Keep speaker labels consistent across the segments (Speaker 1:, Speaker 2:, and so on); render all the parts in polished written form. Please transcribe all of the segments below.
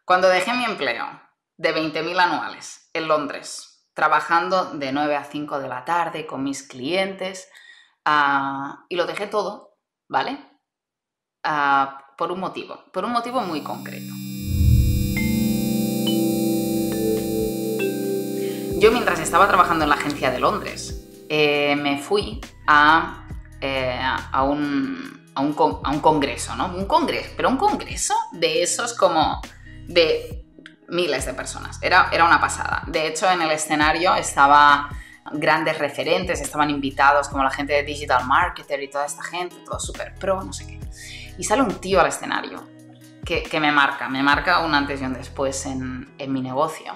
Speaker 1: Cuando dejé mi empleo de 20.000 anuales en Londres, trabajando de 9 a 5 de la tarde con mis clientes, y lo dejé todo, ¿vale? Por un motivo muy concreto. Yo, mientras estaba trabajando en la agencia de Londres, me fui a un congreso, ¿no? Pero un congreso de esos como de miles de personas. Era una pasada. De hecho, en el escenario estaban grandes referentes, estaban invitados como la gente de Digital Marketer y toda esta gente, todo súper pro, no sé qué. Y sale un tío al escenario que me marca un antes y un después en mi negocio.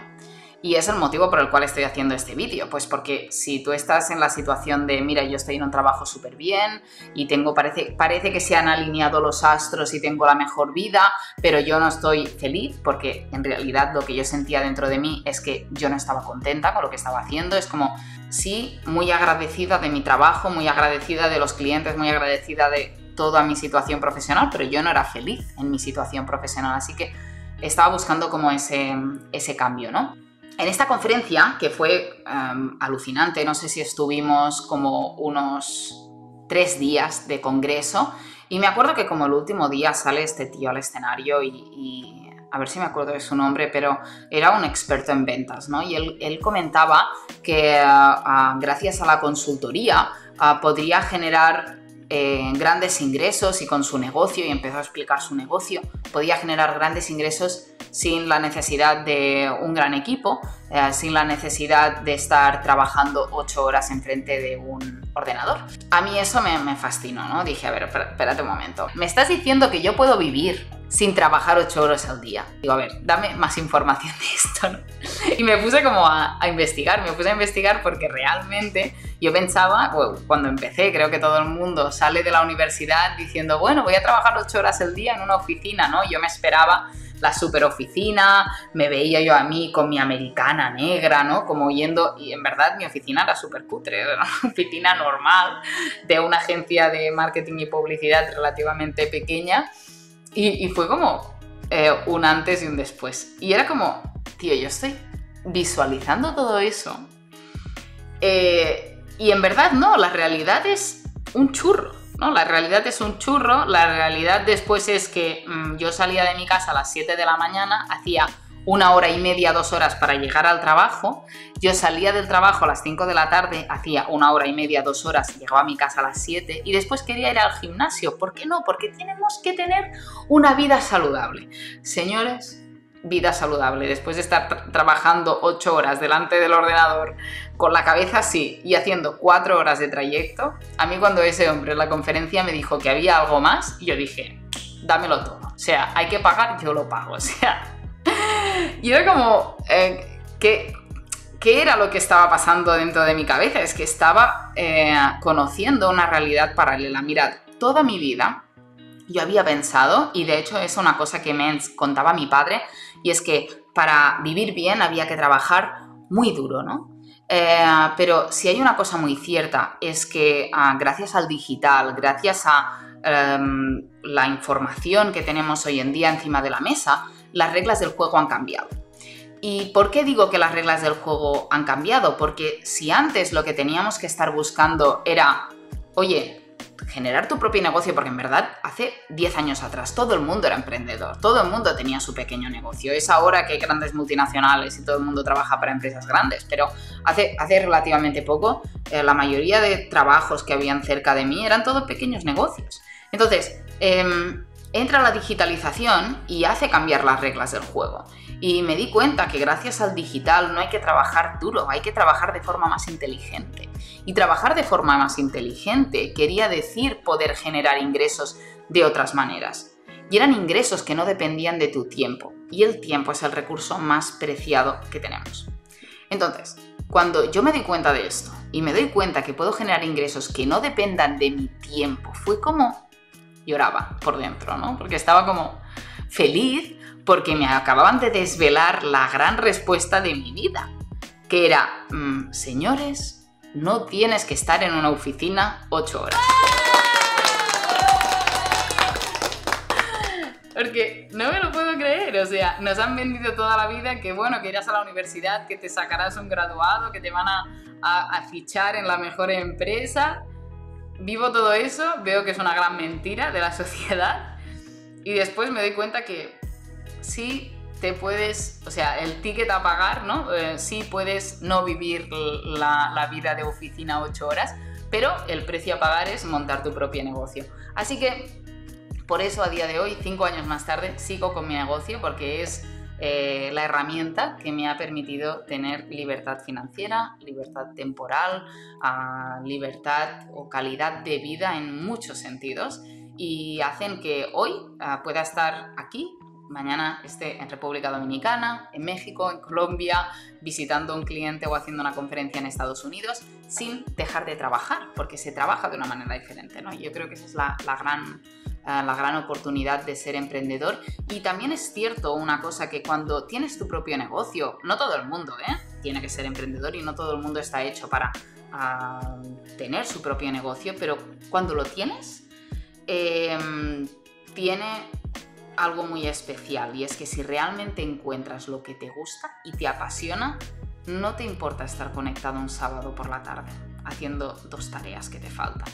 Speaker 1: Y es el motivo por el cual estoy haciendo este vídeo, pues porque si tú estás en la situación de, mira, yo estoy en un trabajo súper bien y parece que se han alineado los astros y tengo la mejor vida, pero yo no estoy feliz porque en realidad lo que yo sentía dentro de mí es que yo no estaba contenta con lo que estaba haciendo. Es como, sí, muy agradecida de mi trabajo, muy agradecida de los clientes, muy agradecida de toda mi situación profesional, pero yo no era feliz en mi situación profesional, así que estaba buscando como ese cambio, ¿no? En esta conferencia, que fue alucinante, no sé si estuvimos como unos 3 días de congreso, y me acuerdo que como el último día sale este tío al escenario y a ver si me acuerdo de su nombre, pero era un experto en ventas, ¿no? Y él comentaba que gracias a la consultoría podría generar grandes ingresos, y con su negocio, y empezó a explicar su negocio, podía generar grandes ingresos sin la necesidad de un gran equipo, sin la necesidad de estar trabajando 8 horas enfrente de un ordenador. A mí eso me fascinó, ¿no? Dije, a ver, espérate un momento. ¿Me estás diciendo que yo puedo vivir sin trabajar 8 horas al día? Digo, a ver, dame más información de esto, ¿no? Y me puse como a investigar, porque realmente yo pensaba, bueno, cuando empecé, creo que todo el mundo sale de la universidad diciendo, bueno, voy a trabajar 8 horas al día en una oficina, ¿no? Yo me esperaba la super oficina, me veía yo a mí con mi americana negra, ¿no? Como yendo, y en verdad mi oficina era súper cutre, era una oficina normal de una agencia de marketing y publicidad relativamente pequeña, y fue como un antes y un después. Y era como, tío, yo estoy visualizando todo eso, y en verdad no, la realidad es un churro. ¿No? La realidad es un churro. La realidad después es que yo salía de mi casa a las 7 de la mañana, hacía 1 hora y media, 2 horas para llegar al trabajo, yo salía del trabajo a las 5 de la tarde, hacía 1 hora y media, 2 horas, llegaba a mi casa a las 7 y después quería ir al gimnasio. ¿Por qué no? Porque tenemos que tener una vida saludable. Señores, vida saludable. Después de estar trabajando 8 horas delante del ordenador, con la cabeza así y haciendo 4 horas de trayecto, a mí cuando ese hombre en la conferencia me dijo que había algo más, yo dije, dámelo todo. O sea, hay que pagar, yo lo pago. O sea, y era como, ¿qué era lo que estaba pasando dentro de mi cabeza? Es que estaba conociendo una realidad paralela. Mirad, toda mi vida yo había pensado, y de hecho es una cosa que me contaba mi padre, y es que para vivir bien había que trabajar muy duro, ¿no? Pero si hay una cosa muy cierta es que gracias al digital, gracias a la información que tenemos hoy en día encima de la mesa, las reglas del juego han cambiado. ¿Y por qué digo que las reglas del juego han cambiado? Porque si antes lo que teníamos que estar buscando era, oye, generar tu propio negocio, porque en verdad hace 10 años atrás todo el mundo era emprendedor, todo el mundo tenía su pequeño negocio. Es ahora que hay grandes multinacionales y todo el mundo trabaja para empresas grandes, pero hace relativamente poco la mayoría de trabajos que habían cerca de mí eran todos pequeños negocios. Entonces, entra la digitalización y hace cambiar las reglas del juego. Y me di cuenta que gracias al digital no hay que trabajar duro, hay que trabajar de forma más inteligente. Y trabajar de forma más inteligente quería decir poder generar ingresos de otras maneras. Y eran ingresos que no dependían de tu tiempo. Y el tiempo es el recurso más preciado que tenemos. Entonces, cuando yo me doy cuenta de esto y me doy cuenta que puedo generar ingresos que no dependan de mi tiempo, fue como lloraba por dentro, ¿no? Porque estaba como feliz porque me acababan de desvelar la gran respuesta de mi vida, que era, señores, no tienes que estar en una oficina 8 horas. Porque no me lo puedo creer, o sea, nos han vendido toda la vida que bueno, que irás a la universidad, que te sacarás un graduado, que te van a fichar en la mejor empresa. Vivo todo eso, veo que es una gran mentira de la sociedad y después me doy cuenta que sí te puedes, o sea, el ticket a pagar, ¿no? Sí puedes no vivir la vida de oficina 8 horas, pero el precio a pagar es montar tu propio negocio. Así que por eso a día de hoy, 5 años más tarde, sigo con mi negocio porque es la herramienta que me ha permitido tener libertad financiera, libertad temporal, libertad o calidad de vida en muchos sentidos y hacen que hoy pueda estar aquí, mañana esté en República Dominicana, en México, en Colombia, visitando a un cliente o haciendo una conferencia en Estados Unidos sin dejar de trabajar, porque se trabaja de una manera diferente, ¿no? Yo creo que esa es la gran oportunidad de ser emprendedor. Y también es cierto una cosa, que cuando tienes tu propio negocio, no todo el mundo tiene que ser emprendedor y no todo el mundo está hecho para tener su propio negocio, pero cuando lo tienes, tiene algo muy especial, y es que si realmente encuentras lo que te gusta y te apasiona, no te importa estar conectado un sábado por la tarde haciendo 2 tareas que te faltan.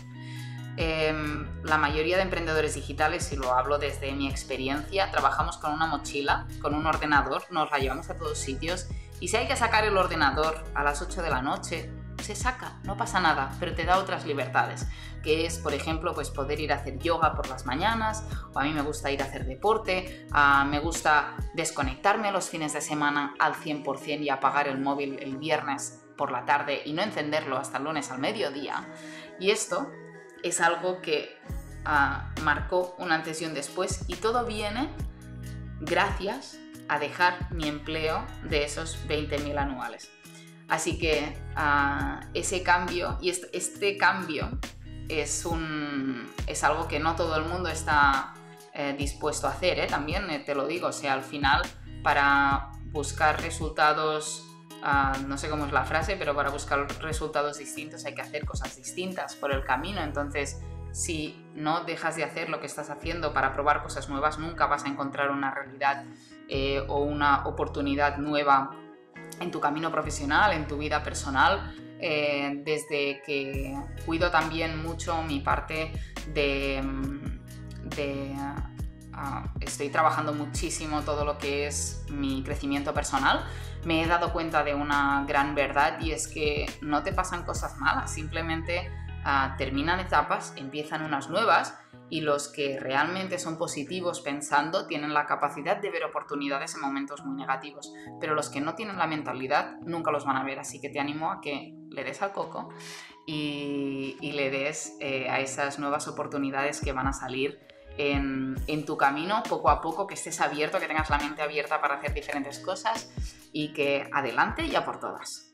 Speaker 1: La mayoría de emprendedores digitales, y lo hablo desde mi experiencia, trabajamos con una mochila, con un ordenador, nos la llevamos a todos sitios y si hay que sacar el ordenador a las 8 de la noche, se saca, no pasa nada, pero te da otras libertades, que es, por ejemplo, pues poder ir a hacer yoga por las mañanas, o a mí me gusta ir a hacer deporte, me gusta desconectarme los fines de semana al 100% y apagar el móvil el viernes por la tarde y no encenderlo hasta el lunes al mediodía. Y esto es algo que marcó un antes y un después, y todo viene gracias a dejar mi empleo de esos 20.000 anuales. Así que ese cambio, y este cambio es algo que no todo el mundo está dispuesto a hacer, también te lo digo, o sea, al final para buscar resultados, no sé cómo es la frase, pero para buscar resultados distintos hay que hacer cosas distintas por el camino. Entonces, si no dejas de hacer lo que estás haciendo para probar cosas nuevas, nunca vas a encontrar una realidad o una oportunidad nueva en tu camino profesional, en tu vida personal. Desde que cuido también mucho mi parte estoy trabajando muchísimo todo lo que es mi crecimiento personal, me he dado cuenta de una gran verdad, y es que no te pasan cosas malas, simplemente terminan etapas, empiezan unas nuevas, y los que realmente son positivos pensando tienen la capacidad de ver oportunidades en momentos muy negativos, pero los que no tienen la mentalidad nunca los van a ver. Así que te animo a que le des al coco y le des a esas nuevas oportunidades que van a salir en tu camino poco a poco, que estés abierto, que tengas la mente abierta para hacer diferentes cosas y que adelante y a por todas.